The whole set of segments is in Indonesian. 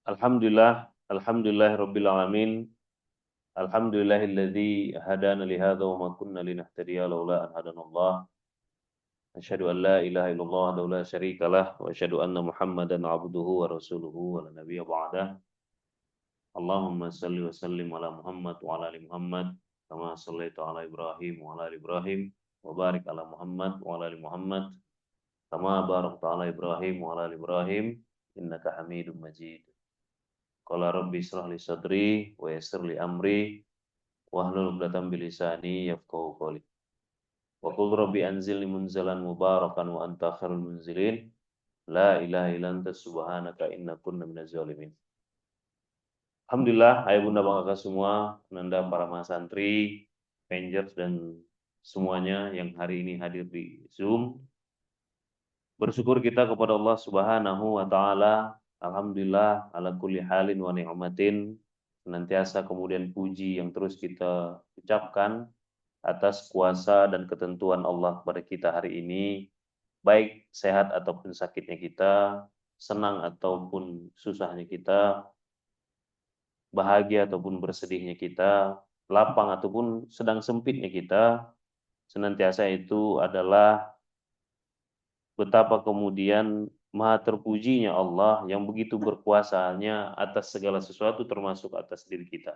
Alhamdulillahirabbil alamin. Alhamdulillahilladzi hadana li hadza wa ma kunna linahtadiya laula an hadanallah. Asyhadu an la ilaha illallah wahdahu la syarikalah wa asyhadu anna Muhammadan abduhu wa rasuluhu wa la nabiyya ba'dah. Allahumma shalli wa sallim ala Muhammad wa ala ali Muhammad kama shallaita ala Ibrahim wa ala ali Ibrahim wa barik ala Muhammad wa ala ali Muhammad kama barakta ala Ibrahim wa ala ali Ibrahim innaka Hamidum Majid. Qala rabbi israh li sadri wa yassir li amri wahlul 'uqdatam min lisani yafqahu qawli. Wa qul rabbi anzilni munzalan mubarakan wa anta khairul munzilin. La ilaha illa anta subhanaka inna kunna minaz zalimin. Alhamdulillah, ayah bunda bang kakak semua, penanda para mahasantri, Rangers dan semuanya yang hari ini hadir di Zoom. Bersyukur kita kepada Allah Subhanahu wa taala. Alhamdulillah ala kulli halin wa ni'matin. Senantiasa kemudian puji yang terus kita ucapkan atas kuasa dan ketentuan Allah kepada kita hari ini, baik sehat ataupun sakitnya kita, senang ataupun susahnya kita, bahagia ataupun bersedihnya kita, lapang ataupun sedang sempitnya kita, senantiasa itu adalah betapa kemudian maha terpujinya Allah yang begitu berkuasanya atas segala sesuatu termasuk atas diri kita.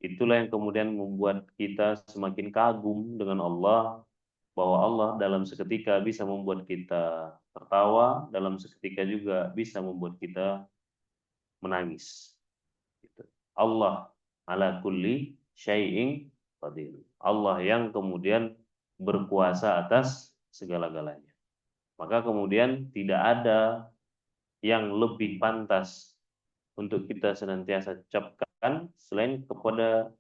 Itulah yang kemudian membuat kita semakin kagum dengan Allah, bahwa Allah dalam seketika bisa membuat kita tertawa, dalam seketika juga bisa membuat kita menangis. Allah ala kulli syai'in qadir. Allah yang kemudian berkuasa atas segala-galanya. Maka kemudian tidak ada yang lebih pantas untuk kita senantiasa ucapkan selain kepada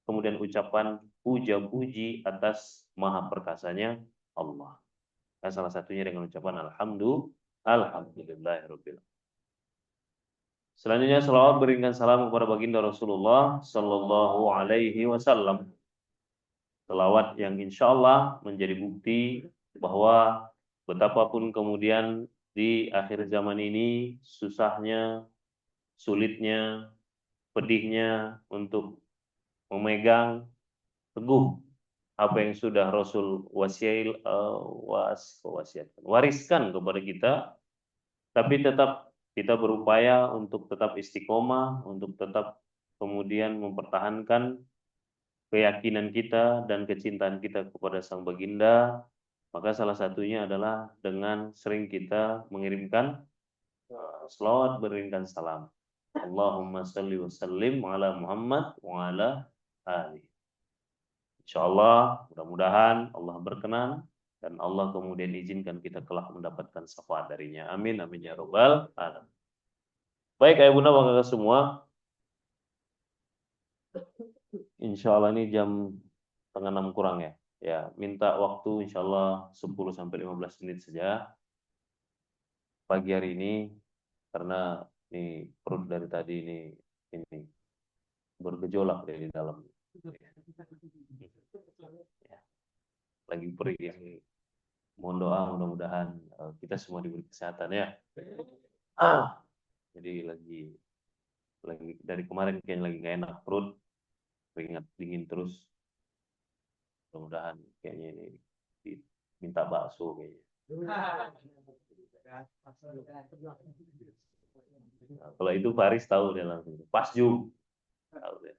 kemudian ucapan puja-puji atas maha perkasanya Allah. Dan salah satunya dengan ucapan alhamdulillahirabbil. Selanjutnya selawat berikan salam kepada baginda Rasulullah sallallahu alaihi wasallam. Selawat yang insya Allah menjadi bukti bahwa betapapun kemudian di akhir zaman ini susahnya, sulitnya, pedihnya untuk memegang teguh apa yang sudah Rasul wariskan kepada kita, tapi tetap kita berupaya untuk tetap istiqomah, untuk tetap kemudian mempertahankan keyakinan kita dan kecintaan kita kepada Sang Baginda. Maka salah satunya adalah dengan sering kita mengirimkan selawat, berikan salam. Allahumma salli wa sallim ala Muhammad wa ala ali. Insyaallah, mudah-mudahan Allah berkenan dan Allah kemudian izinkan kita kelak mendapatkan syafaat darinya. Amin, amin ya rabbal alamin. Baik, ayah bunda bangga semua. Insyaallah ini jam setengah 6 kurang ya. Ya, minta waktu insyaallah 10 sampai 15 menit saja pagi hari ini karena ini perut dari tadi ini bergejolak di dalam. Ya, lagi perih yang mohon doa mudah-mudahan kita semua diberi kesehatan ya. Jadi lagi dari kemarin kayaknya lagi nggak enak perut, keringat dingin terus. Mudah-mudahan kayaknya ini minta bakso kayaknya. Nah, kalau itu Faris tahu dia langsung. Pas Jum. Tahu dia.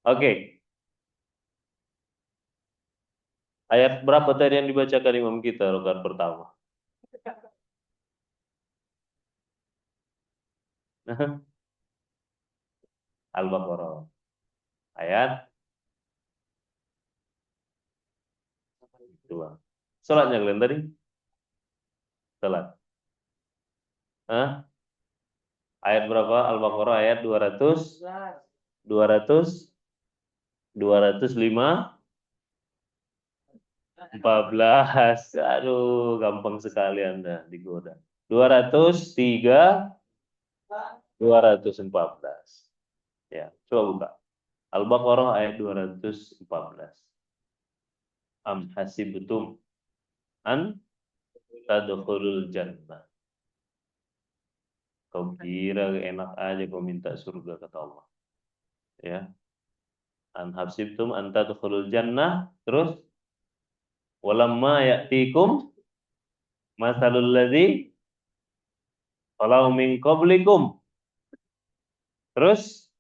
Oke. Ayat berapa tadi yang dibacakan imam kita rakaat pertama? Al-Baqarah. Ayat 2. Salatnya kalian tadi? Salat. Hah? Ayat berapa? Al-Baqarah ayat 200 200 205 14. Aduh, gampang sekali Anda digoda. 203 214. Ya, coba buka. Al-Baqarah ayat 214. Am hasibtum an tadkhulul jannah. Kau kira enak aja kau minta surga, kata Allah. Ya. An habsibtum an tadkhulul jannah, terus walamma ya'tikum masalul ladzi khalau min qablikum. Terus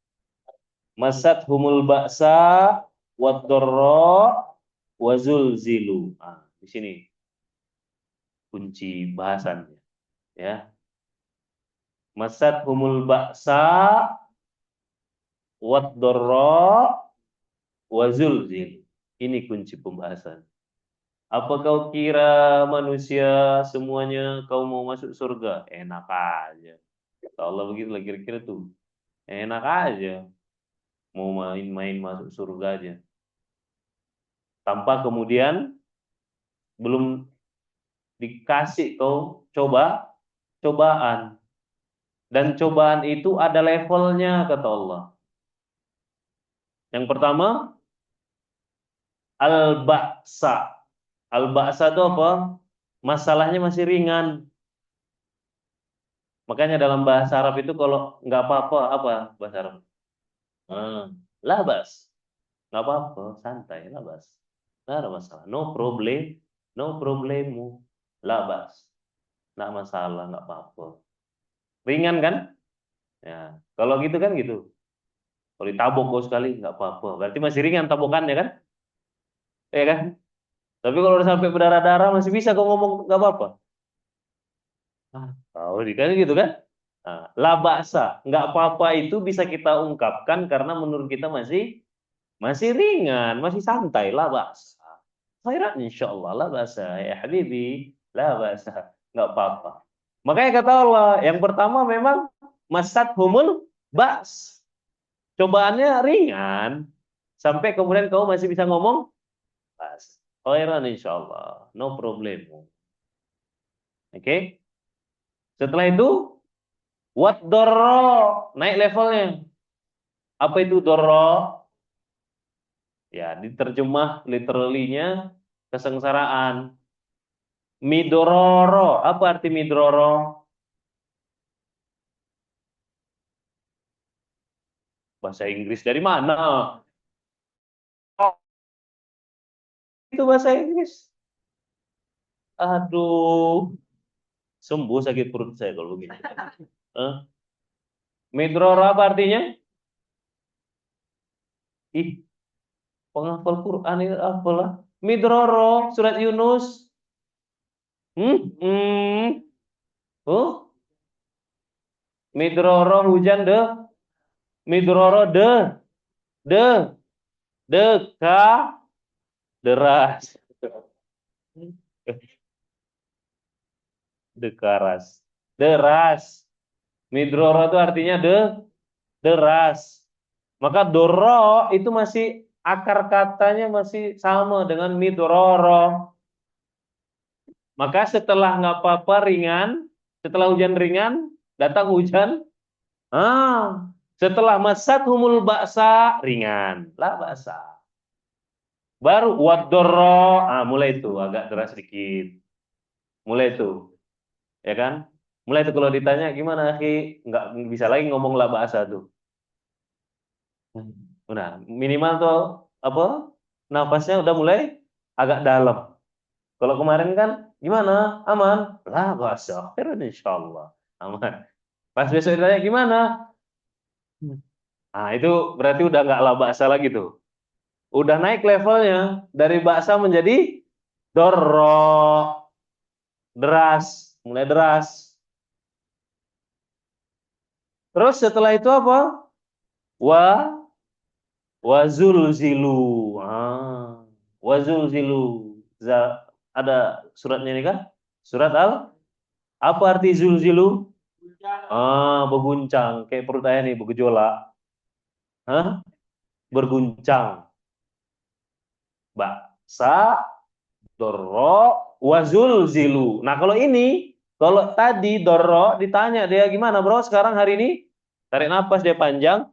masat humul ba'sa wad dharra wa zulzilu. Ah, di sini kunci bahasannya, ya. Masat humul ba'sa wad dharra wa zulzilu. Ini kunci pembahasan. Apa kau kira manusia semuanya kau mau masuk surga? Enak aja. Kata Allah begitu lah kira-kira tuh. Enak aja. Mau main-main masuk surga aja. Tanpa kemudian belum dikasih kau cobaan. Dan cobaan itu ada levelnya, kata Allah. Yang pertama, al-ba'sa. Al-ba'sa itu apa? Masalahnya masih ringan. Makanya dalam bahasa Arab itu kalau nggak apa-apa, apa bahasa Arab? Labas. Nggak apa-apa, santai, labas. Nggak ada masalah. No problem, no problemu. Labas. Nggak masalah, nggak apa-apa. Ringan kan? Ya, kalau gitu kan gitu. Kalau ditabok kau sekali, nggak apa-apa. Berarti masih ringan tabokannya kan? Ya kan? Tapi kalau udah sampai berdarah-darah masih bisa kau ngomong nggak apa-apa. Tahu kan gitu kan? Nah, labasa, nggak apa-apa itu bisa kita ungkapkan karena menurut kita masih ringan, masih santai, labasa. Khairan insyaallah, labasa ya habibi, labasa, nggak apa-apa. Makanya kata Allah, yang pertama memang masat humul bas. Cobaannya ringan, sampai kemudian kau masih bisa ngomong bas. Khairan insyaallah, no problem. Oke? Setelah itu what dorro, naik levelnya. Apa itu dorro? Ya, diterjemah literally-nya kesengsaraan. Midororo, apa arti midororo? Bahasa Inggris dari mana? Oh, itu bahasa Inggris. Aduh, sembuh sakit perut saya kalau begini. Eh? Midororo apa artinya? Ih, penghafal Quran itu apalah? Midororo, surat Yunus. Hmm? Hmm? Oh? Midororo hujan deh. Midororo de, deka, deras. Dekaras. Deras. Midroro itu artinya deras. Maka doro itu masih akar katanya masih sama dengan midroro. Maka setelah nggak apa-apa ringan, setelah hujan ringan, datang hujan. Setelah masat humul baksa ringan, lah baksa. Baru wadoro, mulai itu agak deras sedikit. Mulai itu, ya kan? Mulai itu kalau ditanya gimana, Ki? Nggak bisa lagi ngomong lah bahasa tuh. Nah, minimal tuh apa? Nafasnya udah mulai agak dalam. Kalau kemarin kan gimana? Aman? Lah bahasa, insya Allah aman. Pas besok ditanya gimana? Nah, itu berarti udah nggak lah bahasa lagi tuh. Udah naik levelnya dari bahasa menjadi doro, deras, mulai deras. Terus setelah itu apa? Wa wazul zilu. Wazul zilu. Ada suratnya ini kan? Surat apa arti zulzilu? Berguncang. Kayak perut ayah nih, bergejolak. Berguncang. Baksa, dorro, wazul zilu. Nah kalau ini, kalau tadi dorro ditanya dia gimana bro sekarang hari ini? Tarik nafas dia panjang.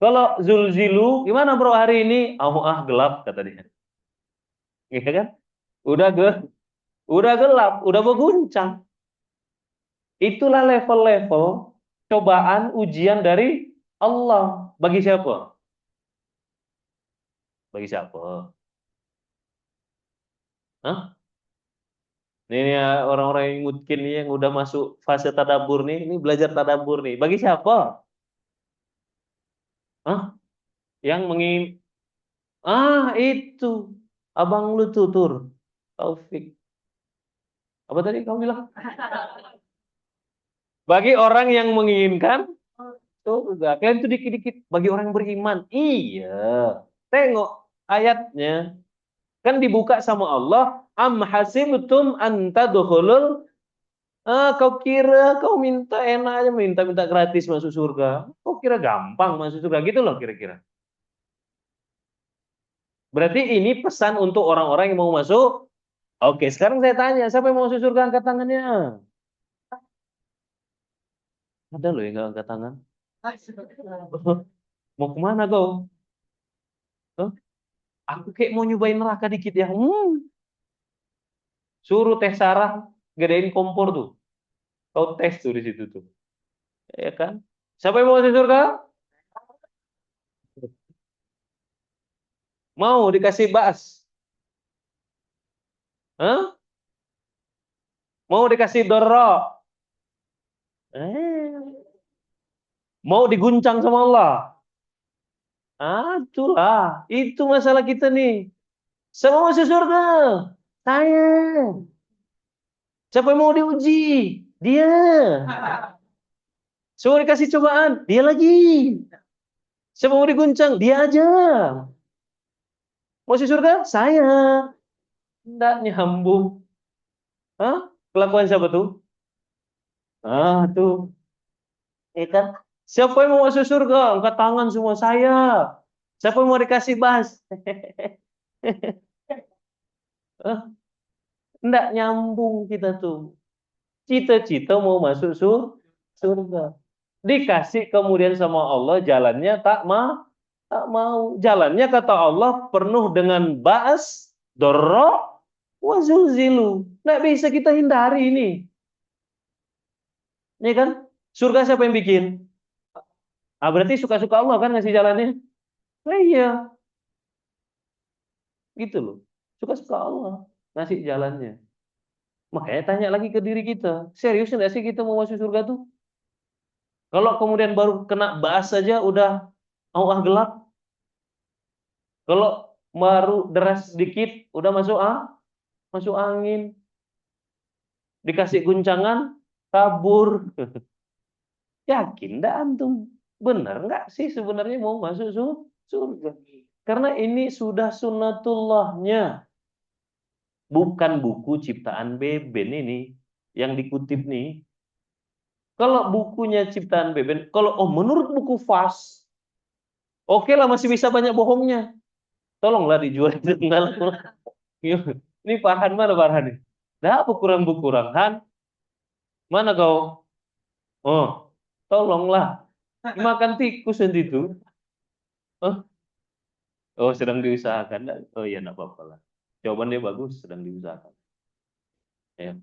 Kalau zulzilu gimana bro hari ini? Gelap kata dia. Iya kan? Udah gelap, udah berguncang. Itulah level-level cobaan ujian dari Allah. Bagi siapa? Bagi siapa? Hah? Ini ya, orang-orang yang mungkin nih yang udah masuk fase tadabur nih, ini belajar tadabur nih. Bagi siapa? Hah? Yang itu. Abang lu tuh, Tur. Taufik. Apa tadi kamu bilang? Bagi orang yang menginginkan surga. Kalian tuh dikit-dikit bagi orang yang beriman. Iya. Tengok ayatnya. Kan dibuka sama Allah. Am hasibtum an tadkhulul. Kau kira kau minta enak aja, minta gratis masuk surga. Kau kira gampang masuk surga gitu loh kira-kira. Berarti ini pesan untuk orang-orang yang mau masuk. Oke, sekarang saya tanya, siapa yang mau masuk surga angkat tangannya? Ada loh yang nggak angkat tangan. Mau kemana kau? Hah? Aku kayak mau nyobain neraka dikit ya. Suruh teh Sarah gedein kompor tuh. Kau tes tuh di situ tuh. Ya kan? Siapa yang mau masuk surga? Mau dikasih bas? Hah? Mau dikasih dorok? Eh, mau diguncang sama Allah? Itulah. Itu masalah kita nih. Semua masuk surga. Saya. Siapa yang mau diuji? Dia. Semua dikasih cobaan. Dia lagi. Siapa mau diguncang? Dia aja. Mau masuk surga? Saya. Tidak nyambung. Hah? Kelakuan siapa tuh? Tuh. Ya kan? Siapa yang mau masuk surga? Angkat tangan semua saya. Siapa yang mau dikasih bas? Enggak nyambung kita tuh. Cita-cita mau masuk surga. Dikasih kemudian sama Allah jalannya tak mau. Jalannya kata Allah penuh dengan ba'as, dorro, wazulzilu. Nggak bisa kita hindari ini. Ini kan? Surga siapa yang bikin? Berarti suka-suka Allah kan ngasih jalannya? Iya, gitu loh. Suka-suka Allah ngasih jalannya. Makanya tanya lagi ke diri kita. Serius nggak sih kita mau masuk surga tuh? Kalau kemudian baru kena bahas saja udah gelap. Kalau baru deras sedikit udah masuk angin. Dikasih guncangan kabur. Yakin dah antum? Benar nggak sih sebenarnya mau masuk surga? Karena ini sudah sunnatullahnya. Bukan buku ciptaan Beben ini yang dikutip nih. Kalau bukunya ciptaan Beben, kalau menurut buku FAS, oke lah masih bisa banyak bohongnya. Tolonglah dijual itu enggak lah. Ini Farhan mana Farhan nih? Dah apa kurang buku kurang Han? Mana kau? Oh, tolonglah. Makan tikus nanti itu. Oh, sedang diusahakan. Oh iya, enggak apa-apa lah. Jawabannya bagus, sedang diusahakan. Ya.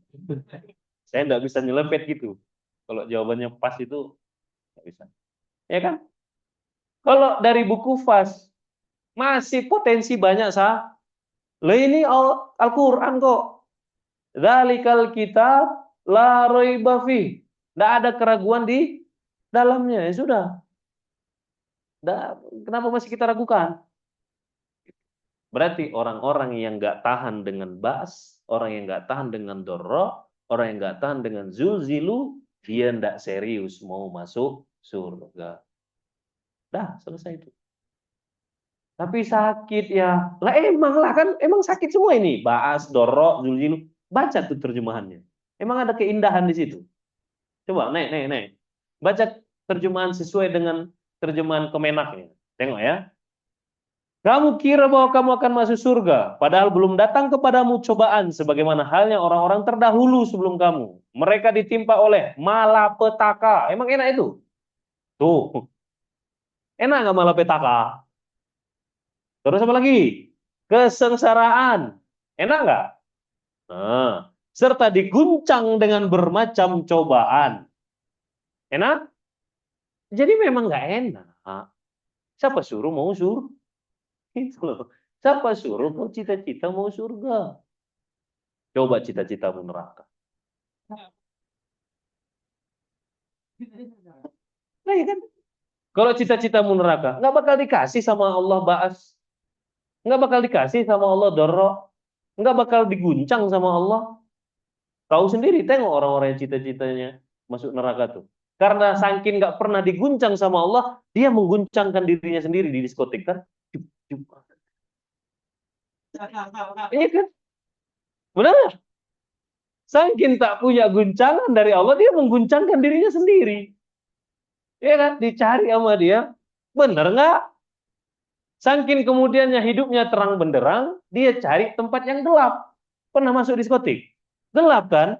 Saya enggak bisa nyelepet gitu. Kalau jawabannya pas itu enggak bisa. Ya kan? Kalau dari buku FAS masih potensi banyak sah. Lah ini Al-Qur'an kok. Dzalikal kitab la raiba fi. Enggak ada keraguan di dalamnya. Ya sudah. Kenapa masih kita ragukan? Berarti orang-orang yang nggak tahan dengan bas, orang yang nggak tahan dengan dorro, orang yang nggak tahan dengan zulzilu, dia nggak serius mau masuk surga. Dah, selesai itu. Tapi sakit ya. Lah emang lah kan, emang sakit semua ini. Baas, dorro, zulzilu. Baca tuh terjemahannya. Emang ada keindahan di situ. Coba, naik. Baca terjemahan sesuai dengan terjemahan Kemenaknya. Tengok ya. Kamu kira bahwa kamu akan masuk surga, padahal belum datang kepadamu cobaan sebagaimana halnya orang-orang terdahulu sebelum kamu. Mereka ditimpa oleh malapetaka. Emang enak itu? Tuh, enak nggak malapetaka? Terus apa lagi? Kesengsaraan. Enak nggak? Nah, serta diguncang dengan bermacam cobaan. Enak? Jadi memang nggak enak. Siapa suruh mau surga? Itu loh. Siapa suruh mau cita-cita mau surga? Coba cita-citamu neraka. Nah, ya kan? Kalau cita-citamu neraka, nggak bakal dikasih sama Allah baas. Nggak bakal dikasih sama Allah dorok. Nggak bakal diguncang sama Allah. Kau sendiri tengok orang-orang yang cita-citanya masuk neraka tuh. Karena saking nggak pernah diguncang sama Allah, dia mengguncangkan dirinya sendiri di diskotik kan. Cup, cup. Iya kan? Benar. Saking tak punya guncangan dari Allah, dia mengguncangkan dirinya sendiri. Iya kan? Dicari sama dia. Benar nggak? Saking kemudiannya hidupnya terang benderang, dia cari tempat yang gelap. Pernah masuk diskotik? Gelap kan?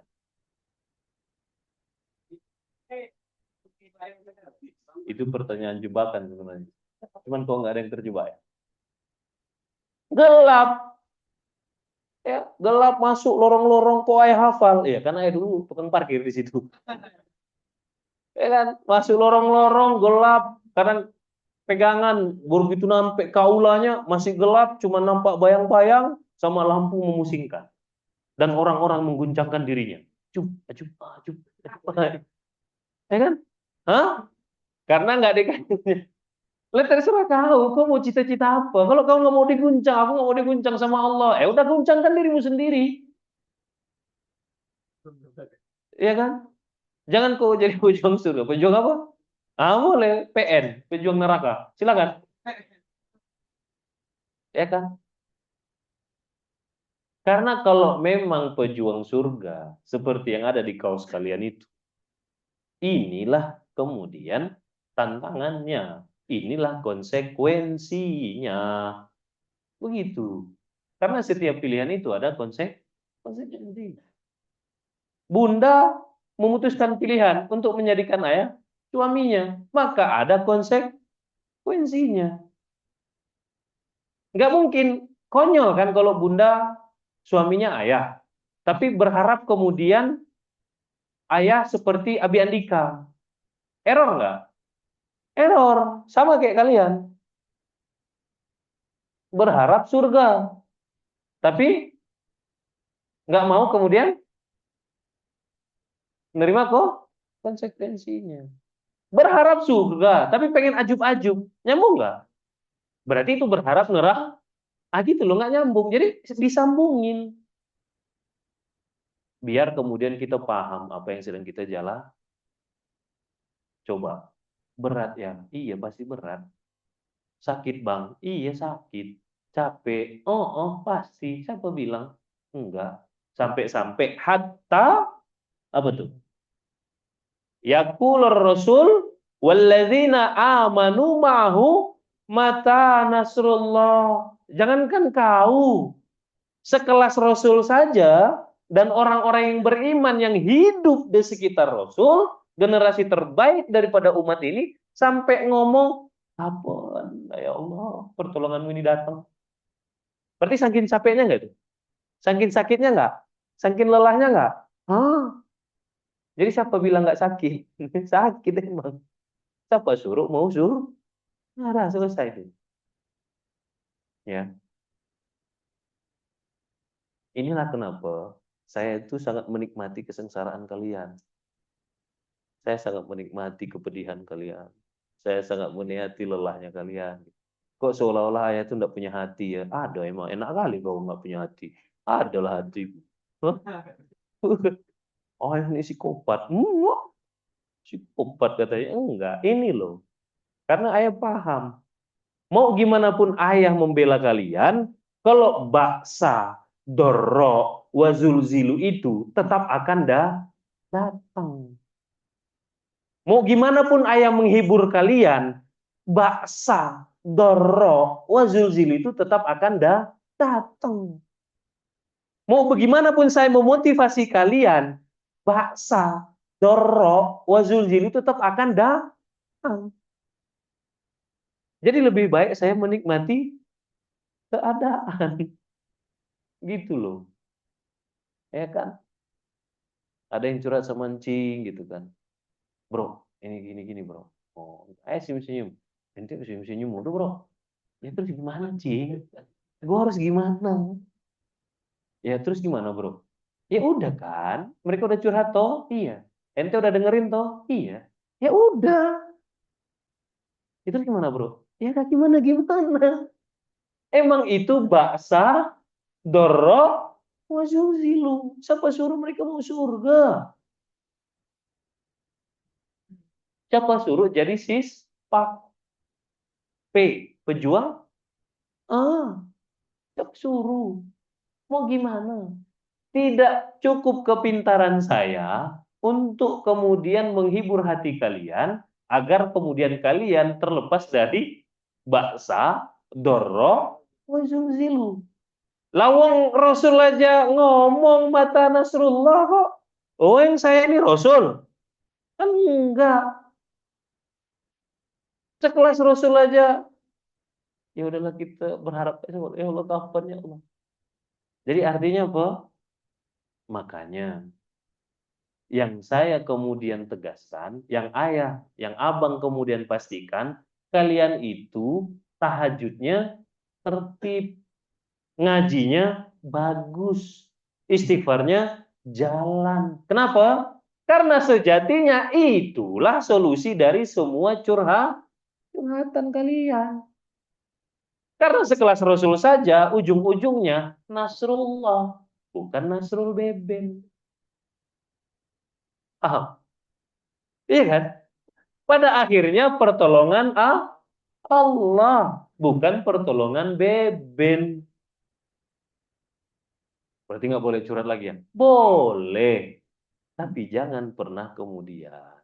Itu pertanyaan jebakan sebenarnya. Cuman kok nggak ada yang terjebak ya? Gelap. Ya, gelap masuk lorong-lorong kok ayah hafal. Ya, karena ayah dulu tukang parkir di situ. Ya kan? Masuk lorong-lorong gelap. Karena pegangan begitu sampai kaulanya masih gelap, cuma nampak bayang-bayang sama lampu memusingkan dan orang-orang mengguncangkan dirinya. Cup, acup, acup, acup. Ya kan? Hah? Karena nggak dikasih. Lah terserah kau mau cita-cita apa? Kalau kau nggak mau diguncang, aku nggak mau diguncang sama Allah. Udah guncangkan dirimu sendiri, ya kan? Jangan kau jadi pejuang surga. Pejuang apa? Boleh PN, pejuang neraka. Silakan, ya kan? Karena kalau memang pejuang surga seperti yang ada di kaos kalian itu, inilah kemudian tantangannya, inilah konsekuensinya. Begitu. Karena setiap pilihan itu ada konsekuensi. Bunda memutuskan pilihan untuk menjadikan ayah suaminya, maka ada konsekuensinya. Nggak mungkin konyol kan kalau bunda suaminya ayah, tapi berharap kemudian ayah seperti Abi Andika. Error nggak? Error. Sama kayak kalian. Berharap surga, tapi nggak mau kemudian menerima kok konsekuensinya. Berharap surga, tapi pengen ajub-ajub. Nyambung nggak? Berarti itu berharap neraka. Gitu loh, nggak nyambung. Jadi disambungin. Biar kemudian kita paham apa yang sedang kita jalan. Coba. Berat ya? Iya pasti berat. Sakit bang? Iya sakit. Capek? Pasti. Siapa bilang? Enggak. Sampai-sampai hatta apa tuh? Yaqulur Rasul walladzina amanu ma'hu mata nasrullah. Jangankan kau, sekelas Rasul saja dan orang-orang yang beriman yang hidup di sekitar Rasul, generasi terbaik daripada umat ini sampai ngomong, "Kapan ya Allah pertolonganmu ini datang?" Berarti saking capeknya enggak itu? Saking sakitnya enggak? Saking lelahnya enggak? Jadi siapa bilang nggak sakit? Sakit emang. Siapa suruh mau suruh? Nah, selesai itu. Ya, inilah kenapa saya itu sangat menikmati kesengsaraan kalian. Saya sangat menikmati kepedihan kalian. Saya sangat menikmati lelahnya kalian. Kok seolah-olah ayah itu nggak punya hati ya? Ada emang, enak kali kau nggak punya hati. Adalah hati. Hah? Oh ini psikopat. Psikopat katanya. Enggak, ini loh. Karena ayah paham. Mau gimana pun ayah membela kalian, kalau baksa, dorok, wazulzilu itu tetap akan datang. Mau gimana pun ayah menghibur kalian, baksa, dorok, wazulzilu itu tetap akan datang. Mau bagaimanapun saya memotivasi kalian, baksa, dorok, wazulzilu tetap akan datang. Jadi lebih baik saya menikmati keadaan. Gitu loh. Ya kan? Ada yang curhat sama encing gitu kan. Bro, ini gini-gini bro. Oh, senyum-senyum. Ente senyum-senyum mulu bro. Ya terus gimana cing? Gue harus gimana? Ya terus gimana bro? Ya udah kan, mereka udah curhat toh? Iya. Ente udah dengerin toh? Iya. Ya udah. Itu gimana bro? Ya kak gimana gimana? Emang itu baksa dorok wazulzilu. Siapa suruh mereka mau surga? Siapa suruh jadi pak P pejuang? Ah, siapa suruh? Mau gimana? Tidak cukup kepintaran saya untuk kemudian menghibur hati kalian agar kemudian kalian terlepas dari baksa, dorro, wazulzilu. Lawang Rasul aja ngomong mata Nasrullah kok. Oh yang saya ini Rasul? Kan enggak. Sekelas Rasul aja. Ya udahlah kita berharap ya Allah kapan ya Allah. Jadi artinya apa? Makanya yang saya kemudian tegaskan, yang ayah, yang abang kemudian pastikan, kalian itu tahajudnya tertib, ngajinya bagus, istighfarnya jalan. Kenapa? Karena sejatinya itulah solusi dari semua curhatan kalian. Karena sekelas Rasul saja, ujung-ujungnya Nasrullah, bukan Nasrul Beben. Paham? Iya kan? Pada akhirnya pertolongan Allah, bukan pertolongan Beben. Berarti nggak boleh curhat lagi ya? Boleh, tapi jangan pernah kemudian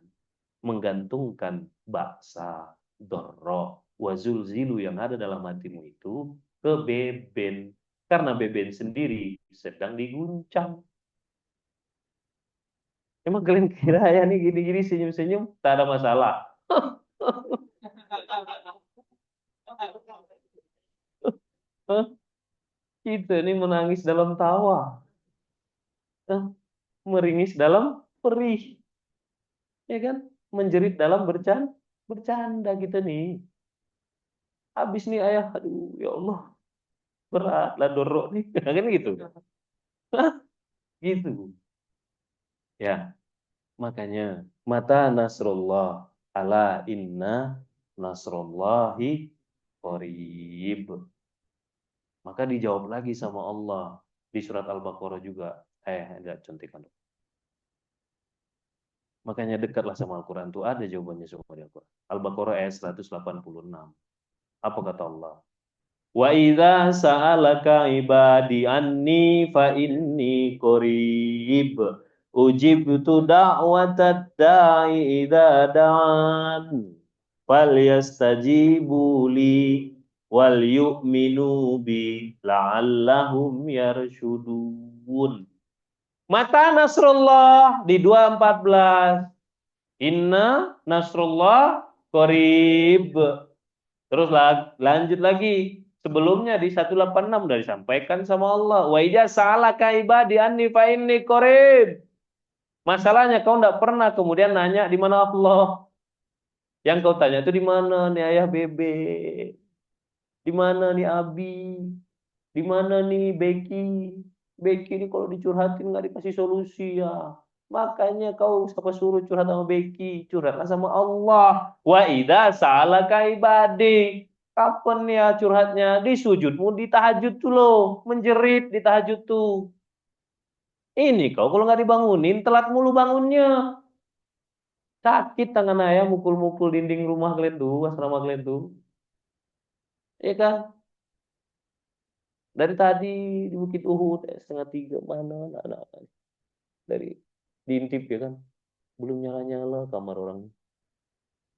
menggantungkan baksa, dorro, wazulzilu yang ada dalam hatimu itu ke Beben. Karena Beben sendiri sedang diguncang. Emang kalian kira ya nih gini-gini senyum-senyum tak ada masalah? Kita ini menangis dalam tawa, meringis dalam perih, ya kan? Menjerit dalam bercanda gitu nih. Habis nih ayah, aduh ya Allah, berat lah dorok nih, kan gitu. Hah? Gitu. Ya, makanya mata Nasrullah ala inna nasrullahi qarib. Maka dijawab lagi sama Allah di surat Al-Baqarah juga. Enggak contekan. Makanya dekatlah sama Al-Quran itu ada jawabannya semua di Al-Quran. Al-Baqarah ayat 186. Apa kata Allah? Wa idza sa'alaka ibadi anni fa inni qarib. Ujibtu da'watad da'i idza da'an. Falyastajibu li wal yu'minu bi la'allahum yarshudun. Mata Nasrullah di 2:14. Inna Nasrullah Qorib. Terus lanjut lagi. Sebelumnya di 186 udah disampaikan sama Allah. Wa ija sa'alaka ibadi anni fa inni qorib. Masalahnya kau tidak pernah kemudian nanya di mana Allah. Yang kau tanya itu di mana nih ayah bebe? Di mana nih Abi? Di mana nih Becky? Becky ini kalau dicurhatin nggak dikasih solusi ya. Makanya kau siapa suruh curhat sama Becky? Curhatlah sama Allah. Wa idza sa'alaka ibadi. Kapan ya curhatnya? Di sujudmu di tahajud tuh loh. Menjerit di tahajud tuh. Ini kau kalau nggak dibangunin telat mulu bangunnya. Sakit tangan ayah mukul-mukul dinding rumah kalian tuh, asrama kalian tuh. Iya kan? Dari tadi di Bukit Uhud, 2:30 mana anak-anak dari diintip ya kan, belum nyala-nyala kamar orang.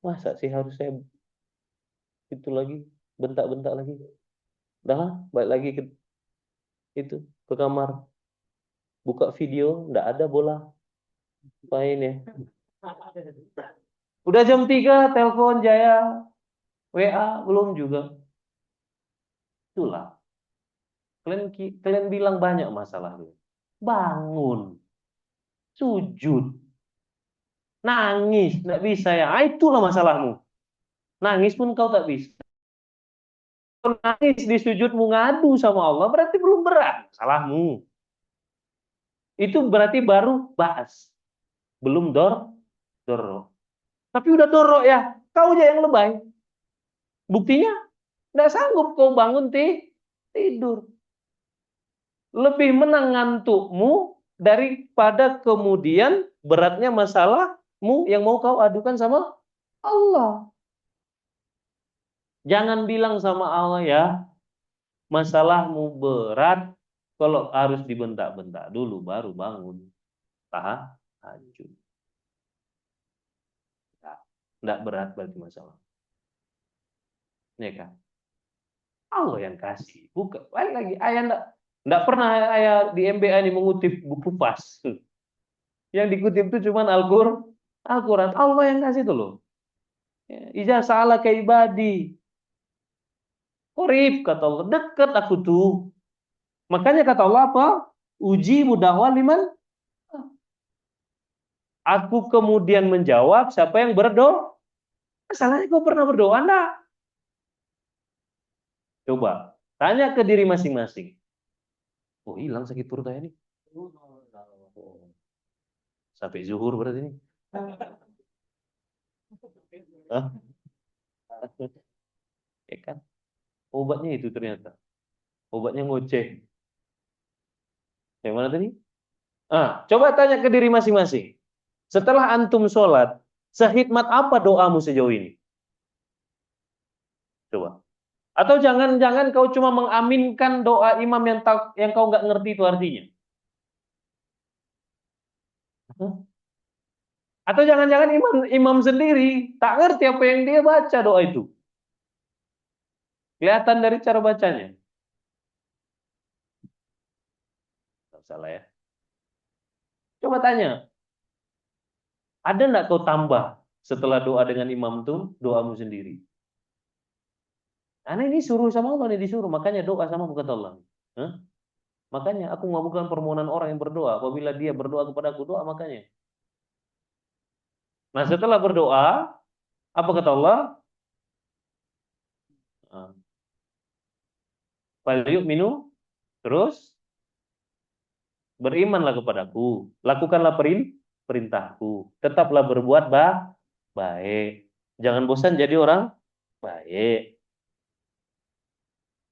Masa sih harus saya itu lagi, bentak-bentak lagi? Udah lah, balik lagi ke itu, ke kamar, buka video, nggak ada bola, main ya. Udah jam 3, telepon Jaya, WA, belum juga. Itulah, kalian bilang banyak masalah. Bangun. Sujud. Nangis. Nggak bisa ya. Ah, itulah masalahmu. Nangis pun kau tak bisa. Nangis di sujudmu ngadu sama Allah. Berarti belum berat. Salahmu. Itu berarti baru bahas. Belum doro. Tapi udah doro ya. Kau aja yang lebay. Buktinya, nggak sanggup kau bangun tidur. Lebih menang ngantukmu daripada kemudian beratnya masalahmu yang mau kau adukan sama Allah. Jangan bilang sama Allah ya, masalahmu berat, kalau harus dibentak-bentak dulu baru bangun. Tahajud. Nggak berat berarti masalah. Ya kan? Allah yang kasih. Bukan. Balik lagi, ayah nggak pernah ayah di MBA ini mengutip buku pas. Yang dikutip itu cuma Al-Quran. Allah yang kasih itu loh. Ijazah ala ke ibadi. Qorib kata Allah, dekat aku tuh. Makanya kata Allah apa? Uji mudahwa liman. Aku kemudian menjawab siapa yang berdoa. Masalahnya kau pernah berdoa enggak? Coba tanya ke diri masing-masing. Oh, hilang sakit perut saya ini. Sampai zuhur berarti ini. Hah? Ya kan? Obatnya itu ternyata. Obatnya ngoceh. Yang mana tadi? Coba tanya ke diri masing-masing. Setelah antum sholat, sehikmat apa doamu sejauh ini? Coba. Atau jangan-jangan kau cuma mengaminkan doa imam yang kau nggak ngerti itu artinya. Atau jangan-jangan imam sendiri tak ngerti apa yang dia baca doa itu. Kelihatan dari cara bacanya. Tak salah ya. Coba tanya, ada nggak kau tambah setelah doa dengan imam tuh doamu sendiri? Karena ini suruh sama Allah, nih disuruh. Makanya doa sama kata Allah. Hah? Makanya aku mengabulkan permohonan orang yang berdoa. Apabila dia berdoa kepada aku, doa makanya. Nah setelah berdoa, apa kata Allah? Yuk minum, terus berimanlah kepadaku. Lakukanlah perintahku. Tetaplah berbuat baik. Jangan bosan jadi orang baik.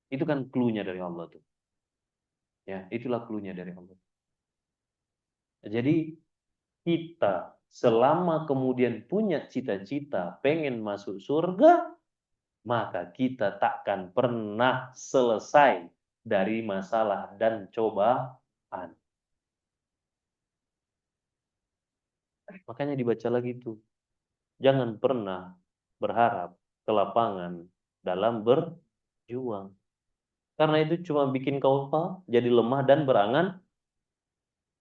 Itu kan clue-nya dari Allah tuh. Ya, itulah clue-nya dari Allah. Jadi kita selama kemudian punya cita-cita pengen masuk surga, maka kita takkan pernah selesai dari masalah dan cobaan. Makanya dibaca lagi tuh. Jangan pernah berharap ke lapangan dalam berjuang. Karena itu cuma bikin kau apa? Jadi lemah dan berangan.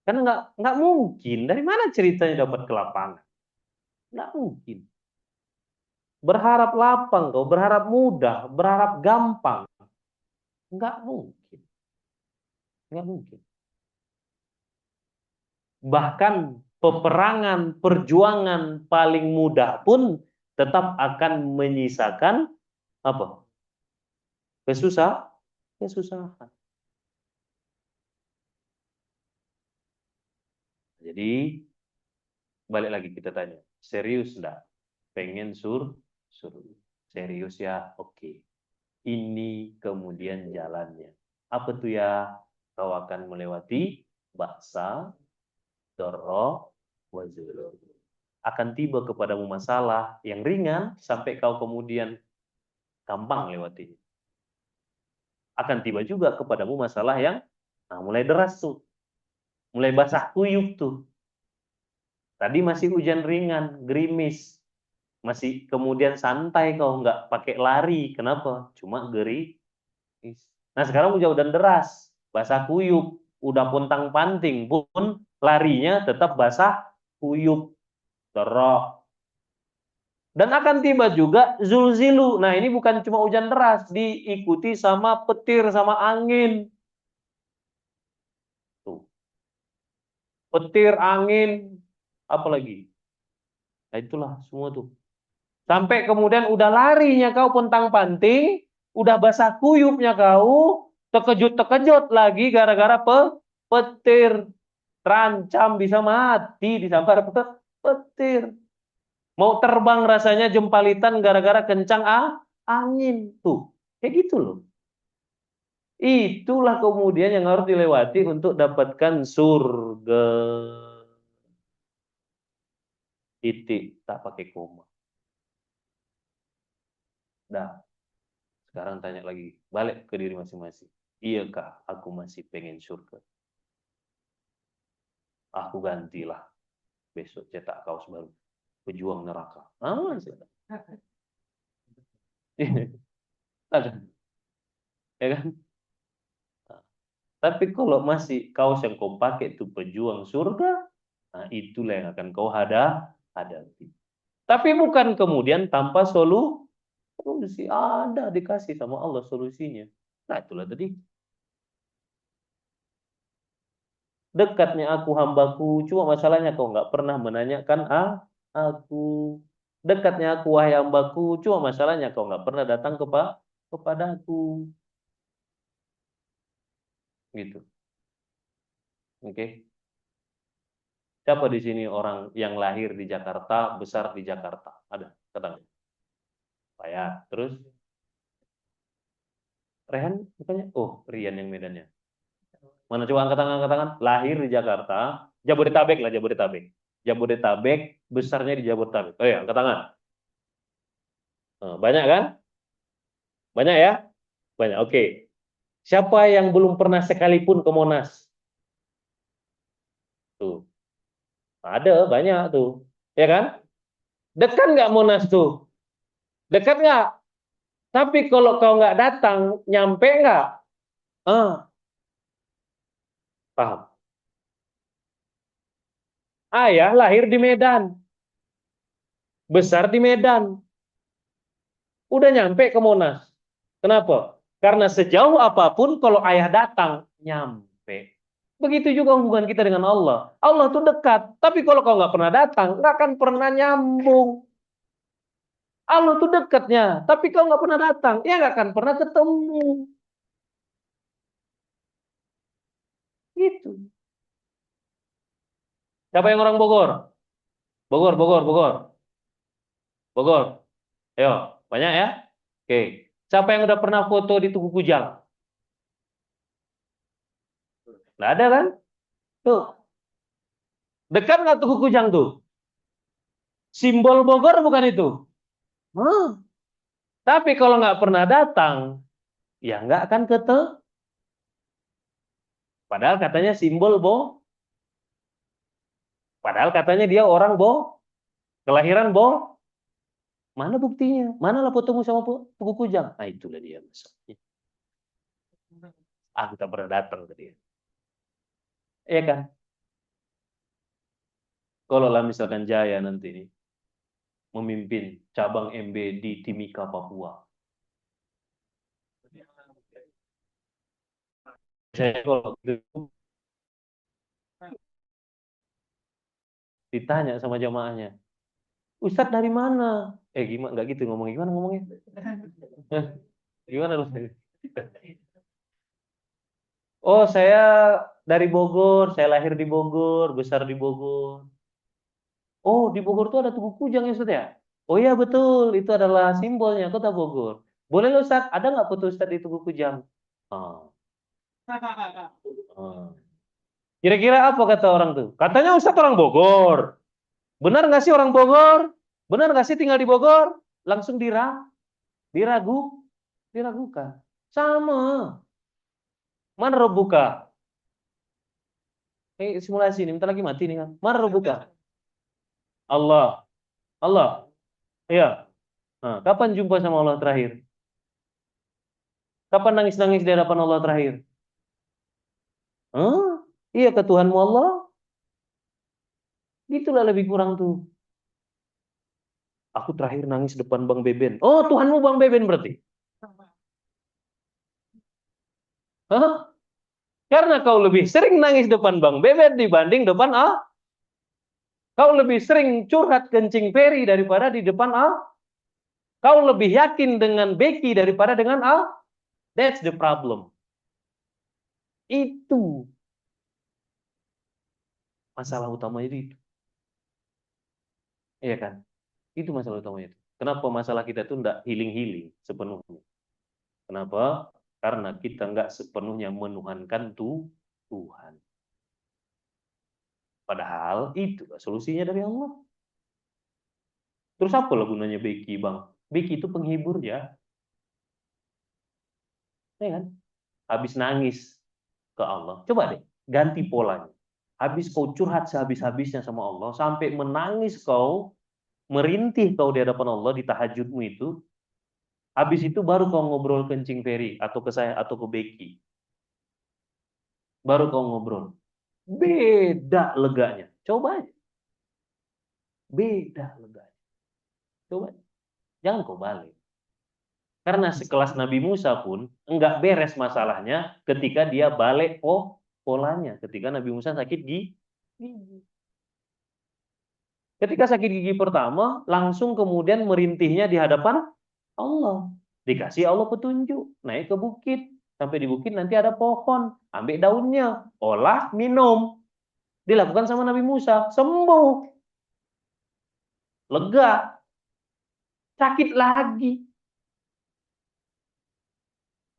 Karena nggak mungkin. Dari mana ceritanya dapat ke lapangan? Nggak mungkin. Berharap lapang kau, berharap mudah, berharap gampang. Nggak mungkin. Nggak mungkin. Bahkan peperangan, perjuangan paling mudah pun tetap akan menyisakan apa? Kesusahan. Jadi balik lagi kita tanya, serius enggak? Pengen suruh. Serius ya? Oke. Ini kemudian jalannya. Apa tuh ya? Kau akan melewati baksa, doro, wazul. Akan tiba kepadamu masalah yang ringan sampai kau kemudian gampang lewatinya. Akan tiba juga kepadamu masalah yang mulai deras tuh. Mulai basah kuyup tuh. Tadi masih hujan ringan, gerimis. Masih kemudian santai kau nggak pakai lari. Kenapa? Cuma gerimis. Nah sekarang hujan deras, basah kuyup. Udah pontang-panting pun larinya tetap basah kuyup. Terok. Dan akan tiba juga zulzilu. Nah ini bukan cuma hujan deras, diikuti sama petir, sama angin. Tuh. petir, angin, apalagi. Nah, itulah semua tuh. Sampai kemudian udah larinya kau pontang-panting, udah basah kuyupnya kau, terkejut-terkejut lagi gara-gara petir. Terancam bisa mati disambar petir. Mau terbang rasanya jempalitan gara-gara kencang angin. Tuh, kayak gitu loh. Itulah kemudian yang harus dilewati untuk dapatkan surga. Titik, tak pakai koma. Dah, sekarang tanya lagi. Balik ke diri masing-masing. Iyakah aku masih pengen surga? Aku gantilah. Besok cetak kaos baru. Pejuang neraka. Ada. Ya kan? Tapi kalau masih kaos yang kau pakai itu pejuang surga, nah itulah yang akan kau hadapi. Tapi bukan kemudian tanpa solusi. Ada dikasih sama Allah solusinya. Nah itulah tadi. Dekatnya aku hambaku, cuma masalahnya kau nggak pernah menanyakan aku. Dekatnya aku wahai hambaku, cuma masalahnya kau nggak pernah datang kepadaku. Gitu. Oke. Siapa di sini orang yang lahir di Jakarta, besar di Jakarta? Ada, katakan. Saya. Terus Rehan bukannya? Oh, Rian yang Medannya. Mana coba angkat tangan. Lahir di Jakarta, Jabodetabek lah Jabodetabek. Jabodetabek, besarnya di Jabodetabek. Oh ya, angkat tangan. Banyak kan? Banyak ya? Banyak. Oke. Siapa yang belum pernah sekalipun ke Monas? Tuh. Ada banyak tuh. Ya kan? Dekat nggak Monas tuh? Dekat nggak? Tapi kalau kau nggak datang, nyampe nggak? Ah, paham. Ayah lahir di Medan, besar di Medan, udah nyampe ke Monas. Kenapa? Karena sejauh apapun kalau ayah datang, nyampe. Begitu juga hubungan kita dengan Allah. Allah tuh dekat, tapi kalau kau nggak pernah datang, nggak akan pernah nyambung. Allah tuh dekatnya, tapi kau nggak pernah datang, ya nggak akan pernah ketemu. Gitu. Siapa yang orang Bogor? Bogor, Bogor, Bogor, Bogor. Ayo, banyak ya? Oke. Siapa yang udah pernah foto di Tugu Kujang? Nggak ada kan? Tuh. Dekat nggak Tugu Kujang tuh? Simbol Bogor bukan itu? Hah? Tapi kalau nggak pernah datang, ya nggak akan ketemu. Padahal katanya simbol padahal katanya dia orang kelahiran mana buktinya? Manalah fotomu sama Tugu Kujang? Nah itulah dia masalahnya. Kita pernah datang ke dia. Iya kan? Kalau lah misalkan Jaya nanti ini memimpin cabang MB di Timika, Papua. Saya kalau ditanya sama jamaahnya, Ustadz dari mana? Gimana? Nggak gitu ngomongnya. Gimana ngomongnya? Gimana lu? Oh, saya dari Bogor. Saya lahir di Bogor, besar di Bogor. Oh, di Bogor tuh ada Tugu Kujang ya, Ustadz ya? Oh iya betul, itu adalah simbolnya Kota Bogor. Boleh loh, Ustadz, ada nggak foto Ustadz di Tugu Kujang? Oh. Oh. Kira-kira apa kata orang tuh? Katanya Ustadz orang Bogor. Benar nggak sih orang Bogor? Benar nggak sih tinggal di Bogor? Langsung diragu, diragukan. Sama. Mana Robuka? Simulasi ini, bentar lagi mati nih kan. Mana Robuka? Allah. Allah. Iya. Nah, kapan jumpa sama Allah terakhir? Kapan nangis-nangis di hadapan Allah terakhir? Hah? Iya ke Tuhanmu Allah? Gitulah lebih kurang tuh. Aku terakhir nangis depan Bang Beben. Oh, Tuhanmu Bang Beben berarti? Hah? Karena kau lebih sering nangis depan Bang Bebet dibanding depan A. Kau lebih sering curhat kencing peri daripada di depan A. Kau lebih yakin dengan Becky daripada dengan A. That's the problem. Itu masalah utamanya itu. Iya kan? Itu masalah utamanya itu. Kenapa masalah kita itu tidak healing-healing sepenuhnya? Kenapa? Karena kita nggak sepenuhnya menuhankan Tuhan. Padahal itu solusinya dari Allah. Terus apa lah gunanya Becky, Bang? Becky itu penghibur ya. Ya kan? Habis nangis ke Allah. Coba deh, ganti polanya. Habis kau curhat sehabis-habisnya sama Allah, sampai menangis kau, merintih kau di hadapan Allah di tahajudmu itu, habis itu baru kau ngobrol kencing peri, atau ke saya, atau ke Becky. Baru kau ngobrol. Beda leganya. Coba aja. Beda leganya. Coba aja. Jangan kau balik. Karena sekelas Nabi Musa pun enggak beres masalahnya ketika dia balik polanya. Ketika Nabi Musa sakit gigi. Ketika sakit gigi pertama, langsung kemudian merintihnya di hadapan Allah. Dikasih Allah petunjuk. Naik ke bukit. Sampai di bukit nanti ada pohon. Ambil daunnya. Olah, minum. Dilakukan sama Nabi Musa. Sembuh. Lega. Sakit lagi.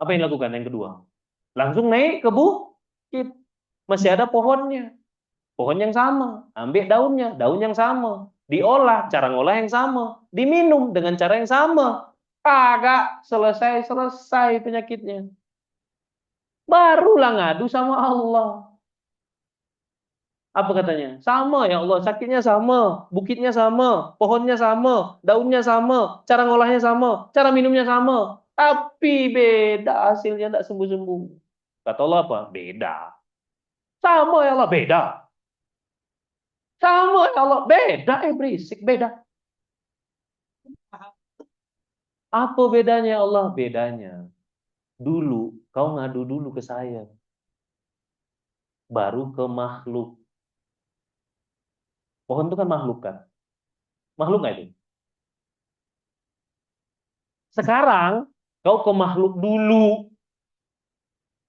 Apa yang dilakukan yang kedua? Langsung naik ke bukit. Masih ada pohonnya. Pohon yang sama. Ambil daunnya. Daun yang sama. Diolah. Cara ngolah yang sama. Diminum dengan cara yang sama. Kagak selesai penyakitnya. Barulah ngadu sama Allah. Apa katanya? Sama ya Allah, sakitnya sama, bukitnya sama, pohonnya sama, daunnya sama, cara ngolahnya sama, cara minumnya sama. Tapi beda hasilnya, tidak sembuh-sembuh. Kata Allah apa? Beda. Sama ya Allah, beda. Sama ya Allah, beda. Berisik, beda. Apa bedanya ya Allah? Bedanya. Dulu, kau ngadu dulu ke saya. Baru ke makhluk. Pohon itu kan makhluk kan? Makhluk nggak itu? Sekarang kau ke makhluk dulu.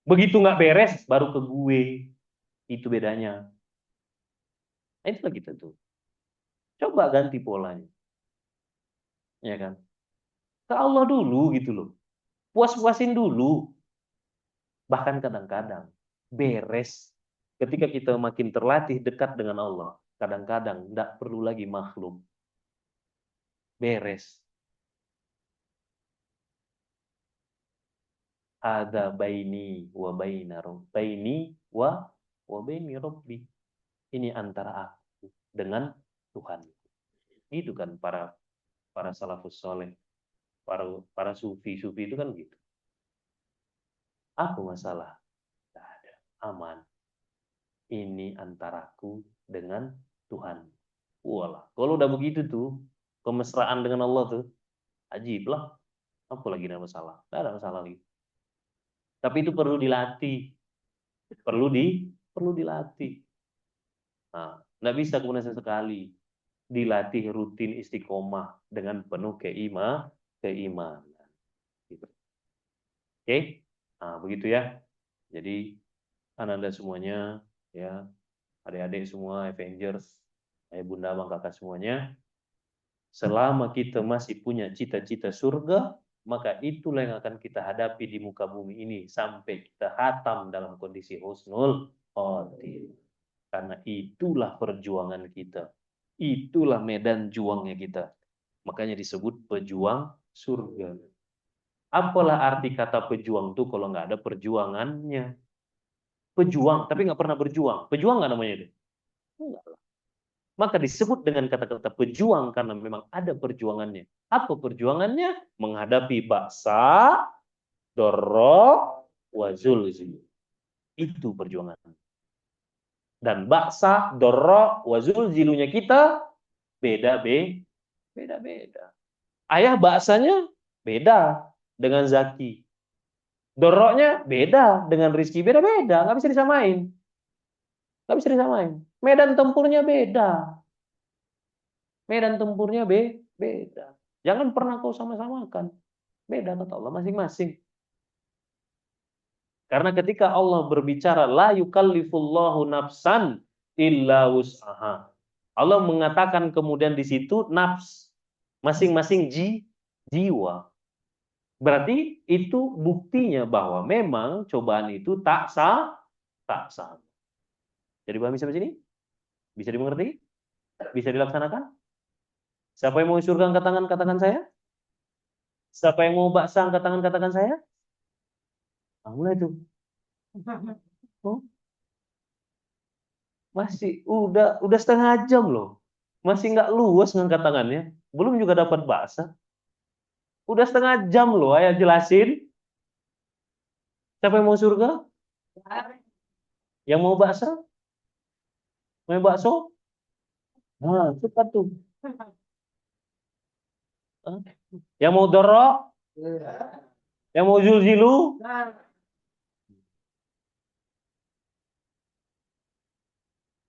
Begitu nggak beres, baru ke gue. Itu bedanya. Nah, itulah kita tuh. Coba ganti polanya. Ya kan? Ke Allah dulu gitu loh. Puas-puasin dulu. Bahkan kadang-kadang beres. Ketika kita makin terlatih dekat dengan Allah, kadang-kadang tidak perlu lagi makhluk. Beres. Ada baini wa baina baini wa baini rabbi. Ini antara aku dengan Tuhan. Itu kan para salafus soleh, para sufi itu kan gitu. Apa masalah? Tidak ada. Aman. Ini antaraku dengan Tuhan. Walah, kalau udah begitu tuh, kemesraan dengan Allah tuh, ajib lah. Apa lagi ada masalah? Tidak ada masalah lagi. Tapi itu perlu dilatih. Perlu dilatih. Nah, nggak bisa kemudian sesekali. Dilatih rutin istiqomah dengan penuh keimanan. Gitu. Oke? Nah, begitu ya. Jadi, Anda semuanya, ya, adik-adik semua, Avengers, ayah bunda, abang kakak semuanya, selama kita masih punya cita-cita surga, maka itulah yang akan kita hadapi di muka bumi ini sampai kita hatam dalam kondisi husnul khotimah. Karena itulah perjuangan kita. Itulah medan juangnya kita. Makanya disebut pejuang surga. Apalah arti kata pejuang itu kalau nggak ada perjuangannya? Pejuang, tapi nggak pernah berjuang. Pejuang nggak namanya itu? Enggak. Maka disebut dengan kata-kata pejuang karena memang ada perjuangannya. Apa perjuangannya? Menghadapi baksa, dorok, wazul. Itu perjuangan. Dan baksa, dorok, wazul zilunya kita beda-beda. Ayah baksanya beda dengan Zaki. Doroknya beda dengan rizki, beda-beda, nggak bisa disamain. Nggak bisa disamain. Medan tempurnya beda. Medan tempurnya beda. Jangan pernah kau sama-samakan. Beda kata Allah masing-masing. Karena ketika Allah berbicara la yukallifullahu nafsan illa wus'aha. Allah mengatakan kemudian di situ nafs, masing-masing jiwa. Berarti itu buktinya bahwa memang cobaan itu tak sama. Jadi pahami sampai sini? Bisa dimengerti? Bisa dilaksanakan? Siapa yang mau surga angkat tangan katakan saya? Siapa yang mau baksa angkat tangan katakan saya? Nah, mulai tuh. Oh, masih udah setengah jam loh. Masih nggak luas ngangkat tangannya. Belum juga dapat baksa. Udah setengah jam loh, ayah jelasin. Siapa yang mau surga? Yang mau baksa? Mau bakso? Nah, cepat tuh. Hah? Yang mau dorok? Yang mau zulzilu?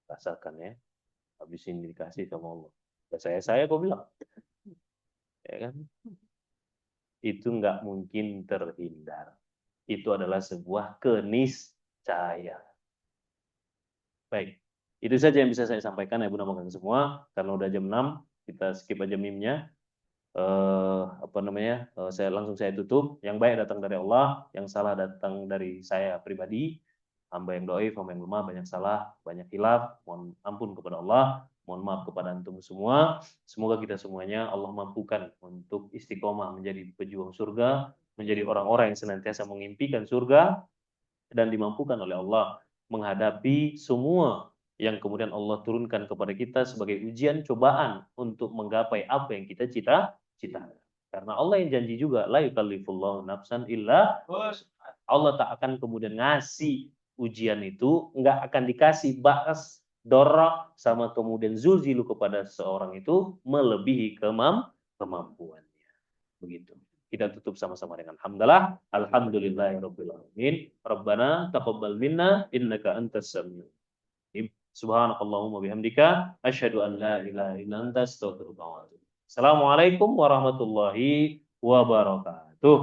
Rasakan ya. Habis ini dikasih sama Allah. Ya, saya kok bilang. Ya kan? Itu nggak mungkin terhindar. Itu adalah sebuah keniscayaan. Baik, itu saja yang bisa saya sampaikan ya Bunda Makan semua. Karena udah jam 6, kita skip aja meme-nya. Saya tutup. Yang baik datang dari Allah, yang salah datang dari saya pribadi. Hamba yang dhaif, hamba yang lemah, banyak salah, banyak hilaf. Mohon ampun kepada Allah, mohon maaf kepada antum semua. Semoga kita semuanya Allah mampukan untuk istiqomah menjadi pejuang surga, menjadi orang-orang yang senantiasa mengimpikan surga, dan dimampukan oleh Allah menghadapi semua yang kemudian Allah turunkan kepada kita sebagai ujian cobaan untuk menggapai apa yang kita cita-cita. Karena Allah yang janji juga la yukallifullahu nafsan illa Allah tak akan kemudian ngasih ujian itu, nggak akan dikasih bakas dorok sama kemudian zulzilu kepada seorang itu melebihi kemampuannya. Begitu. Kita tutup sama-sama dengan hamdalah. Alhamdulillahirabbil alamin. Rabbana taqabbal minna innaka antas samiul alim. Subhanakallahumma bihamdika asyhadu an la ilaha illa anta astaghfiruka wa atubu ilaik. Assalamualaikum warahmatullahi wabarakatuh.